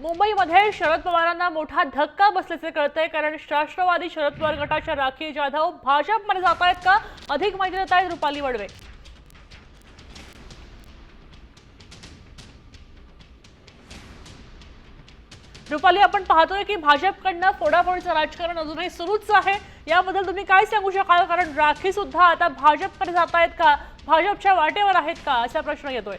मुंबईमध्ये शरद पवारांना मोठा धक्का बसल्याचे कळतंय, कारण राष्ट्रवादी शरद पवार गटाच्या राखी जाधव भाजपमध्ये जात आहेत का? अधिक माहिती देत आहेत रुपाली वडवे. रुपाली, आपण पाहतोय की भाजपकडनं फोडाफोडीचं राजकारण अजूनही सुरूच आहे. याबद्दल तुम्ही काय सांगू शकाल? कारण राखी सुद्धा आता भाजपकडे जात आहेत का, भाजपच्या वाटेवर आहेत का, असा प्रश्न येतोय.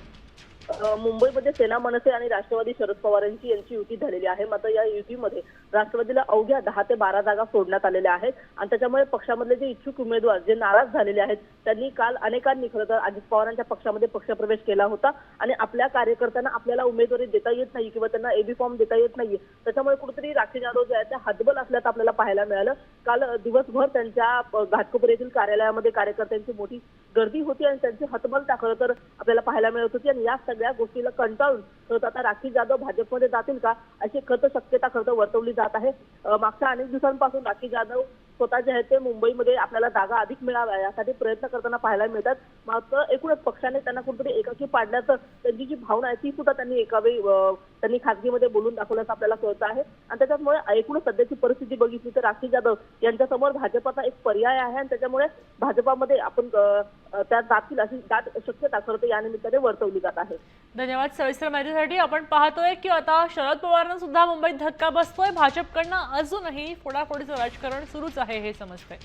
मुंबईमध्ये सेना मनसे आणि राष्ट्रवादी शरद पवारांची यांची युती झालेली आहे. मात्र या युतीमध्ये राष्ट्रवादीला अवघ्या 10 ते 12 जागा सोडण्यात आलेल्या आहेत आणि त्याच्यामुळे पक्षामधले जे इच्छुक उमेदवार जे नाराज झालेले आहेत त्यांनी काल अनेकांनी खरं तर अजित पवारांच्या पक्षामध्ये पक्षप्रवेश केला होता आणि आपल्या कार्यकर्त्यांना आपल्याला उमेदवारी देता येत नाही किंवा त्यांना एबी फॉर्म देता येत नाही, त्याच्यामुळे कुठेतरी राखी जाधव जे आहेत त्या हतबल असल्याचं आपल्याला पाहायला मिळालं. काल दिवसभर त्यांच्या घाटकोपर येथील कार्यालयामध्ये कार्यकर्त्यांची मोठी गर्दी होती आणि त्यांची हतबलता खरं तर आपल्याला पाहायला मिळत होती. आणि या सगळ्या गोष्टीला कंटाळून आता राखी जाधव भाजपमध्ये जातील का, अशी शक्यता खरं तर वर्तवली जात आहे. मागच्या अनेक दिवसांपासून राखी जाधव स्वतः जे आहेत ते मुंबईमध्ये आपल्याला जागा अधिक मिळाव्या यासाठी प्रयत्न करताना पाहायला मिळतात. मात्र एकूणच पक्षाने त्यांना कुठेतरी एकाकी पाडण्याचं त्यांची जी भावना आहे ती सुद्धा त्यांनी खासगीमध्ये बोलून दाखवल्याचं आपल्याला कळतं आहे. आणि त्याच्यामुळे एकूणच सध्याची परिस्थिती बघितली तर राखी जाधव यांच्यासमोर भाजपाचा एक पर्याय आहे आणि त्याच्यामुळे भाजपामध्ये आपण त्या जातील अशी दाट शक्यता खरं तर या निमित्ताने वर्तवली जात आहे. धन्यवाद सविस्तर माहितीसाठी. आपण पाहतोय की आता शरद पवारांना सुद्धा मुंबईत धक्का बसतोय. भाजपकडनं अजूनही फोडाफोडीचं राजकारण सुरूच आहे हे समजतंय.